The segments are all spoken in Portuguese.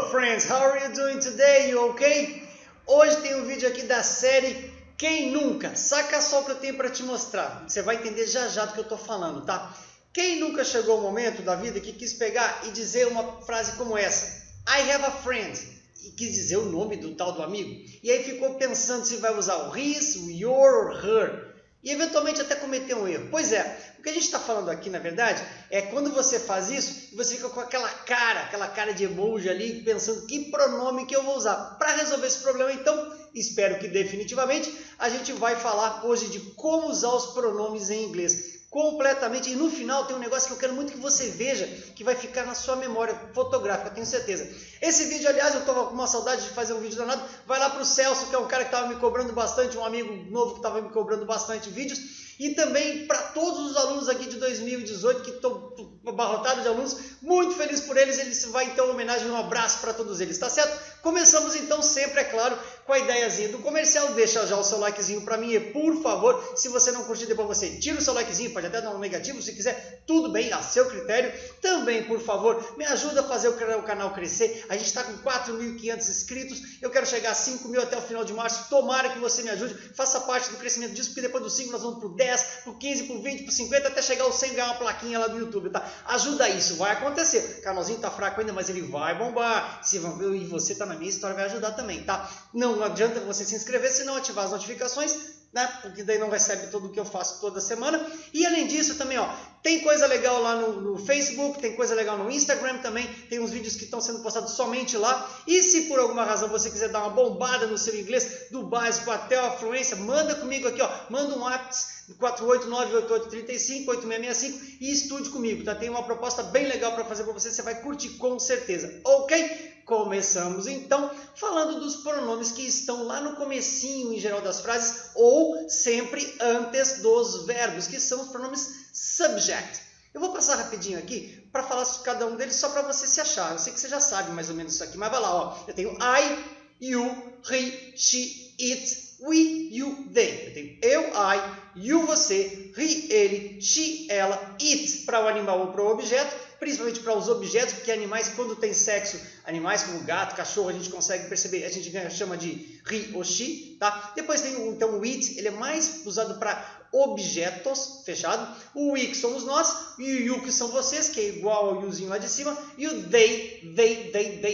Hello friends, how are you doing today? You okay? Hoje tem um vídeo aqui da série Quem Nunca? Saca só o que eu tenho para te mostrar. Você vai entender já já do que eu tô falando, tá? Quem nunca chegou ao momento da vida que quis pegar e dizer uma frase como essa? I have a friend. E quis dizer o nome do tal do amigo. E aí ficou pensando se vai usar o his, o your or her. E eventualmente até cometer um erro. Pois é, o que a gente está falando aqui, na verdade, é quando você faz isso, você fica com aquela cara de emoji ali, pensando que pronome que eu vou usar. Para resolver esse problema, então, espero que definitivamente, a gente vai falar hoje de como usar os pronomes em inglês. Completamente, e no final tem um negócio que eu quero muito que você veja, que vai ficar na sua memória fotográfica, tenho certeza. Esse vídeo, aliás, eu estou com uma saudade de fazer um vídeo danado, vai lá para o Celso, que é um cara que estava me cobrando bastante, um amigo novo que estava me cobrando bastante vídeos, e também para todos os alunos aqui de 2018 que estão abarrotados de alunos, muito feliz por eles, eles vai então homenagem, um abraço para todos eles, tá certo? Começamos então sempre, é claro, com a ideiazinha do comercial, deixa já o seu likezinho para mim e por favor, se você não curtir depois você tira o seu likezinho, pode até dar um negativo se quiser, tudo bem, a seu critério. Também, por favor, me ajuda a fazer o canal crescer, a gente está com 4.500 inscritos, eu quero chegar a 5.000 até o final de março, tomara que você me ajude, faça parte do crescimento disso, porque depois do 5 nós vamos pro 10, pro 15, pro 20, pro 50, até chegar aos 100 e ganhar uma plaquinha lá do YouTube, tá? Ajuda isso, vai acontecer, o canalzinho tá fraco ainda, mas ele vai bombar, se e você tá na minha história, vai ajudar também, tá? Não adianta você se inscrever se não ativar as notificações, né? Porque daí não recebe tudo o que eu faço toda semana. E além disso também, ó, tem coisa legal lá no Facebook, tem coisa legal no Instagram também, tem uns vídeos que estão sendo postados somente lá. E se por alguma razão você quiser dar uma bombada no seu inglês, do básico até a fluência, manda comigo aqui, ó, manda um WhatsApp 48988358665 e estude comigo, tá? Tem uma proposta bem legal para fazer para você, você vai curtir com certeza, ok? Começamos então falando dos pronomes que estão lá no comecinho em geral das frases ou sempre antes dos verbos, que são os pronomes subject. Eu vou passar rapidinho aqui para falar sobre cada um deles só para você se achar. Eu sei que você já sabe mais ou menos isso aqui, mas vai lá, ó. Eu tenho I, you, he, she, it, we, you, they. Eu tenho eu, I, you, você, he, ele, she, ela, it para o animal ou para o objeto, principalmente para os objetos, porque animais, quando tem sexo, animais como gato, cachorro, a gente consegue perceber, a gente chama de he ou she, tá? Depois tem então o it, ele é mais usado para objetos, fechado. O we, que somos nós, e o you, que são vocês, que é igual ao youzinho lá de cima, e o they,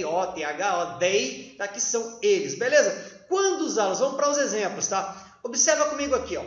O, T-H-O, they, tá? Que são eles, beleza? Quando usá-los? Vamos para os exemplos, tá? Observa comigo aqui, ó.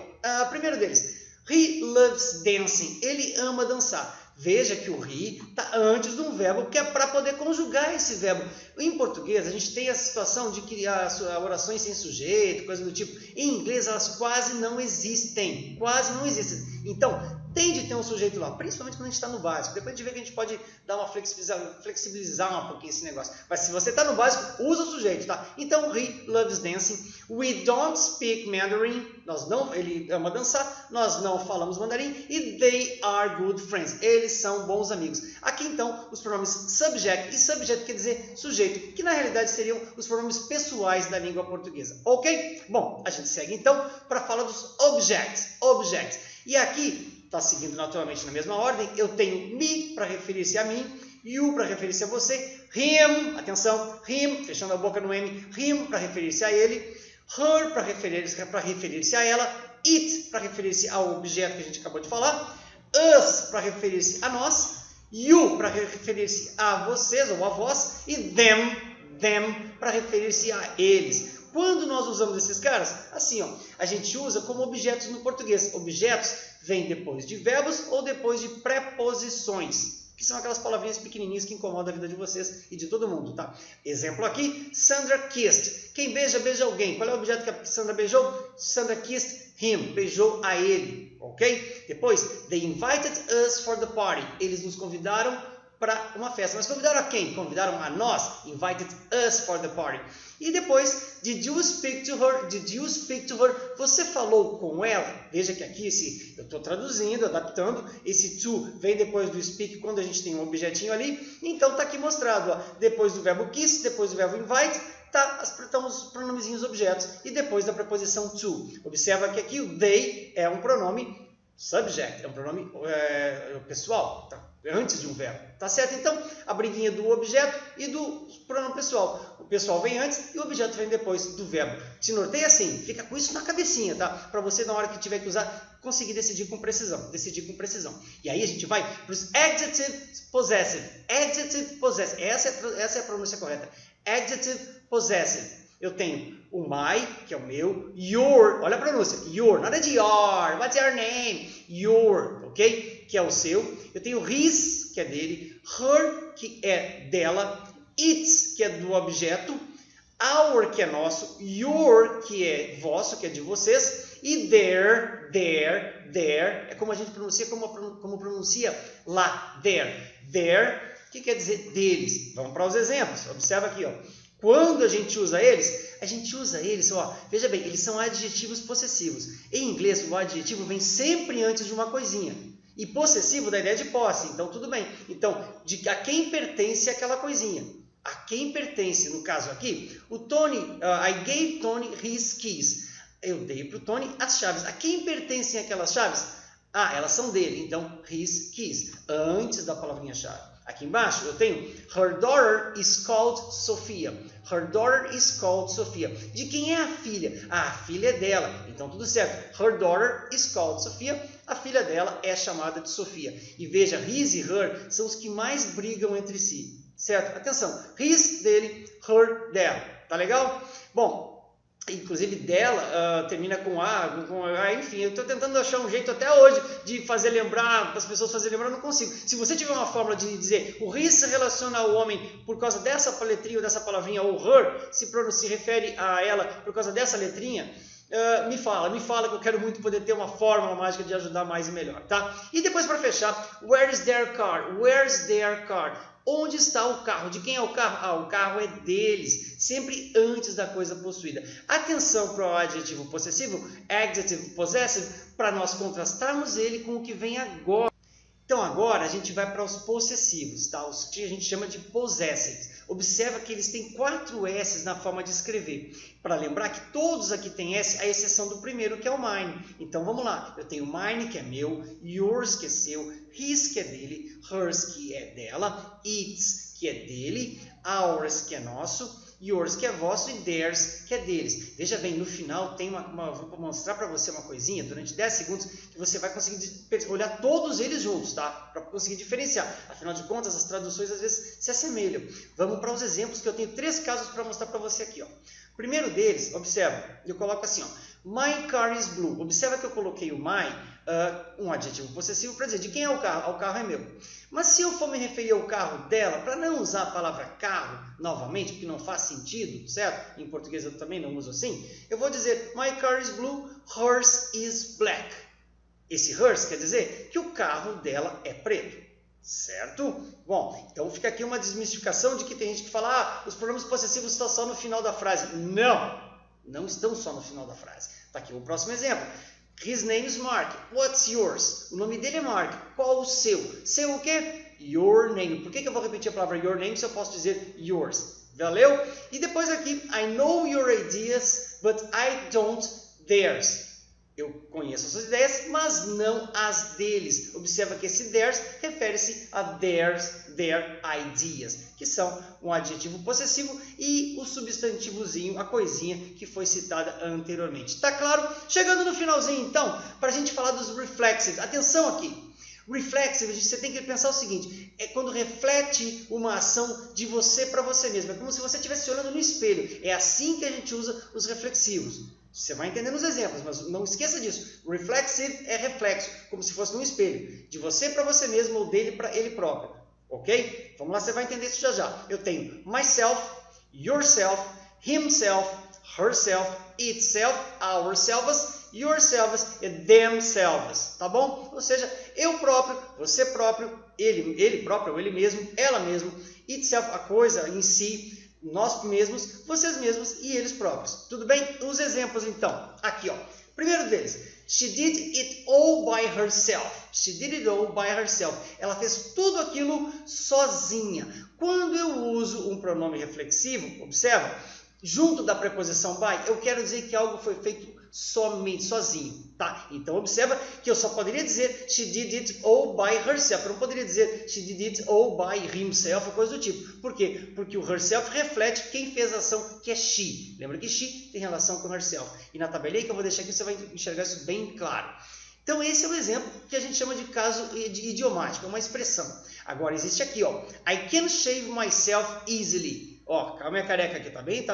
Primeiro deles, he loves dancing, ele ama dançar. Veja que o he está antes de um verbo, que é para poder conjugar esse verbo. Em português, a gente tem a situação de que as orações sem sujeito, coisa do tipo. Em inglês, elas quase não existem. Quase não existem. Então, tem de ter um sujeito lá, principalmente quando a gente está no básico. Depois a gente vê que a gente pode dar uma flexibilizar um pouquinho esse negócio. Mas se você está no básico, usa o sujeito, tá? Então, he loves dancing. We don't speak Mandarin. Ele ama dançar. Nós não falamos mandarim. E they are good friends. Eles são bons amigos. Aqui, então, os pronomes subject. E subject quer dizer sujeito, que na realidade seriam os pronomes pessoais da língua portuguesa. Ok? Bom, a gente segue, então, para falar dos objects. Objects. E aqui, está seguindo naturalmente na mesma ordem, eu tenho me para referir-se a mim, you para referir-se a você, him, atenção, him, fechando a boca no M, him para referir-se a ele, her para referir-se a ela, it para referir-se ao objeto que a gente acabou de falar, us para referir-se a nós, you para referir-se a vocês ou a vós, e them para referir-se a eles. Quando nós usamos esses caras, assim, ó, a gente usa como objetos no português. Objetos vêm depois de verbos ou depois de preposições, que são aquelas palavrinhas pequenininhas que incomodam a vida de vocês e de todo mundo, tá? Exemplo aqui, Sandra kissed. Quem beija, beija alguém. Qual é o objeto que a Sandra beijou? Sandra kissed him. Beijou a ele, ok? Depois, they invited us for the party. Eles nos convidaram para uma festa. Mas convidaram a quem? Convidaram a nós. Invited us for the party. E depois, did you speak to her? Did you speak to her? Você falou com ela? Veja que aqui eu estou traduzindo, adaptando. Esse to vem depois do speak quando a gente tem um objetinho ali. Então está aqui mostrado, ó, depois do verbo kiss, depois do verbo invite, estão os pronomezinhos objetos e depois da preposição to. Observa que aqui o they é um pronome subject, é um pronome pessoal, tá? antes de um verbo, tá certo? Então, a briguinha do objeto e do pronome pessoal. O pessoal vem antes e o objeto vem depois do verbo. Se norteia assim, fica com isso na cabecinha, tá? Para você, na hora que tiver que usar, conseguir decidir com precisão. E aí a gente vai para os adjective possessive. Adjective possessive. Essa é a pronúncia correta. Adjective possessive. Eu tenho o my, que é o meu, your, olha a pronúncia, your, nada de your, what's your name? Your, ok? Que é o seu. Eu tenho his, que é dele, her, que é dela, its, que é do objeto, our, que é nosso, your, que é vosso, que é de vocês, e their, é como a gente pronuncia, como pronuncia lá, their, que quer dizer deles. Vamos para os exemplos, observa aqui, ó. Quando a gente usa eles, ó, veja bem, eles são adjetivos possessivos. Em inglês, o adjetivo vem sempre antes de uma coisinha. E possessivo dá ideia de posse, então tudo bem. Então, a quem pertence aquela coisinha? A quem pertence, no caso aqui, o Tony, I gave Tony his keys. Eu dei para o Tony as chaves. A quem pertencem aquelas chaves? Ah, elas são dele, então his keys, antes da palavrinha chave. Aqui embaixo eu tenho her daughter is called Sophia. Her daughter is called Sophia. De quem é a filha? Ah, a filha é dela. Então tudo certo. Her daughter is called Sophia. A filha dela é chamada de Sofia. E veja, his e her são os que mais brigam entre si. Certo? Atenção. His dele, her dela. Tá legal? Bom, inclusive dela termina com A, enfim, eu estou tentando achar um jeito até hoje de fazer lembrar, para as pessoas fazerem lembrar, eu não consigo. Se você tiver uma fórmula de dizer o his se relaciona ao homem por causa dessa letrinha ou dessa palavrinha, ou her se refere a ela por causa dessa letrinha, me fala que eu quero muito poder ter uma fórmula mágica de ajudar mais e melhor, tá? E depois para fechar, where is their car? Where's their car? Onde está o carro? De quem é o carro? Ah, o carro é deles, sempre antes da coisa possuída. Atenção para o adjetivo possessivo, adjective possessive, para nós contrastarmos ele com o que vem agora. Então agora a gente vai para os possessivos, tá? Os que a gente chama de possessives. Observa que eles têm 4 S's na forma de escrever. Para lembrar que todos aqui têm S, a exceção do primeiro, que é o mine. Então vamos lá. Eu tenho mine, que é meu, yours, que é seu, his, que é dele, hers, que é dela, its, que é dele, ours, que é nosso, yours, que é vosso, e theirs, que é deles. Veja bem, no final tem vou mostrar para você uma coisinha, durante 10 segundos, que você vai conseguir olhar todos eles juntos, tá? Para conseguir diferenciar. Afinal de contas, as traduções às vezes se assemelham. Vamos para os exemplos, que eu tenho 3 casos para mostrar para você aqui, ó. Primeiro deles, observa, eu coloco assim, ó, my car is blue. Observa que eu coloquei o my, um adjetivo possessivo, para dizer de quem é o carro? O carro é meu. Mas se eu for me referir ao carro dela, para não usar a palavra carro novamente, porque não faz sentido, certo? Em português eu também não uso assim, eu vou dizer my car is blue, hers is black. Esse hers quer dizer que o carro dela é preto. Certo? Bom, então fica aqui uma desmistificação de que tem gente que fala, os pronomes possessivos estão só no final da frase. Não estão só no final da frase. Está aqui o próximo exemplo. His name is Mark. What's yours? O nome dele é Mark. Qual o seu? Seu o quê? Your name. Por que eu vou repetir a palavra your name se eu posso dizer yours? Valeu? E depois aqui, I know your ideas, but I don't theirs. Eu conheço as suas ideias, mas não as deles. Observa que esse theirs refere-se a their ideas, que são um adjetivo possessivo e o substantivozinho, a coisinha que foi citada anteriormente. Tá claro? Chegando no finalzinho, então, para a gente falar dos reflexives. Atenção aqui. Reflexive, você tem que pensar o seguinte, é quando reflete uma ação de você para você mesmo. É como se você estivesse olhando no espelho. É assim que a gente usa os reflexivos. Você vai entender nos exemplos, mas não esqueça disso. Reflexive é reflexo, como se fosse num espelho. De você para você mesmo ou dele para ele próprio. Ok? Vamos lá, você vai entender isso já já. Eu tenho myself, yourself, himself, herself, itself, ourselves, yourselves e themselves. Tá bom? Ou seja, eu próprio, você próprio, ele próprio, ou ele mesmo, ela mesmo, itself, a coisa em si, nós mesmos, vocês mesmos e eles próprios. Tudo bem? Os exemplos então. Aqui, ó. Primeiro deles. She did it all by herself. She did it all by herself. Ela fez tudo aquilo sozinha. Quando eu uso um pronome reflexivo, observa, junto da preposição by, eu quero dizer que algo foi feito somente, sozinho, tá? Então observa que eu só poderia dizer she did it all by herself. Eu não poderia dizer she did it all by himself ou coisa do tipo. Por quê? Porque o herself reflete quem fez a ação, que é she. Lembra que she tem relação com herself. E na tabelinha que eu vou deixar aqui você vai enxergar isso bem claro. Então esse é o exemplo que a gente chama de caso idiomático, é uma expressão. Agora existe aqui, ó, I can shave myself easily. Ó, a minha careca aqui tá bem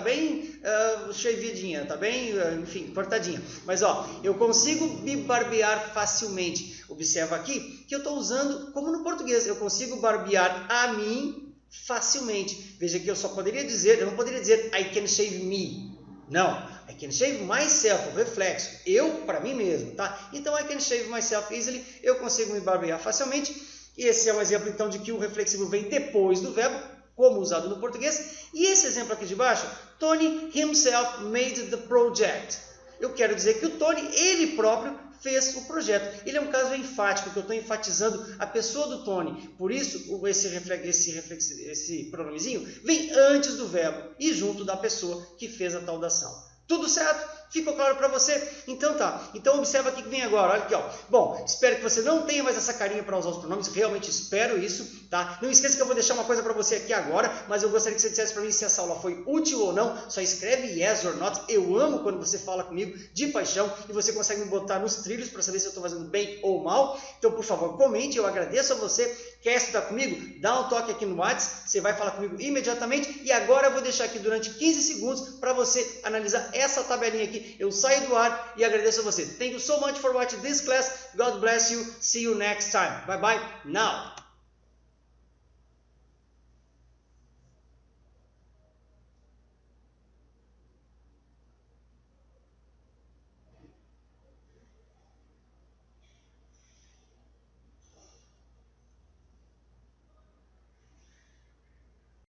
shavedinha, tá bem, enfim, cortadinha. Mas ó, eu consigo me barbear facilmente. Observa aqui que eu estou usando, como no português, eu consigo barbear a mim facilmente. Veja que eu só poderia dizer, eu não poderia dizer I can shave me. Não, I can shave myself, o reflexo, eu para mim mesmo, tá? Então I can shave myself easily, eu consigo me barbear facilmente. E esse é um exemplo então de que o reflexivo vem depois do verbo, como usado no português. E esse exemplo aqui de baixo, Tony himself made the project. Eu quero dizer que o Tony, ele próprio, fez o projeto. Ele é um caso enfático, que eu estou enfatizando a pessoa do Tony. Por isso, esse pronomezinho vem antes do verbo e junto da pessoa que fez a tal da ação. Tudo certo? Ficou claro para você? Então tá. Então observa aqui que vem agora. Olha aqui, ó. Bom, espero que você não tenha mais essa carinha para usar os pronomes. Realmente espero isso, tá? Não esqueça que eu vou deixar uma coisa para você aqui agora, mas eu gostaria que você dissesse para mim se essa aula foi útil ou não. Só escreve yes or not. Eu amo quando você fala comigo de paixão e você consegue me botar nos trilhos para saber se eu estou fazendo bem ou mal. Então, por favor, comente. Eu agradeço a você. Quer estudar comigo? Dá um toque aqui no WhatsApp. Você vai falar comigo imediatamente. E agora eu vou deixar aqui durante 15 segundos para você analisar essa tabelinha aqui. Eu saio do ar e agradeço a você. Thank you so much for watching this class. God bless you. See you next time. Bye bye now.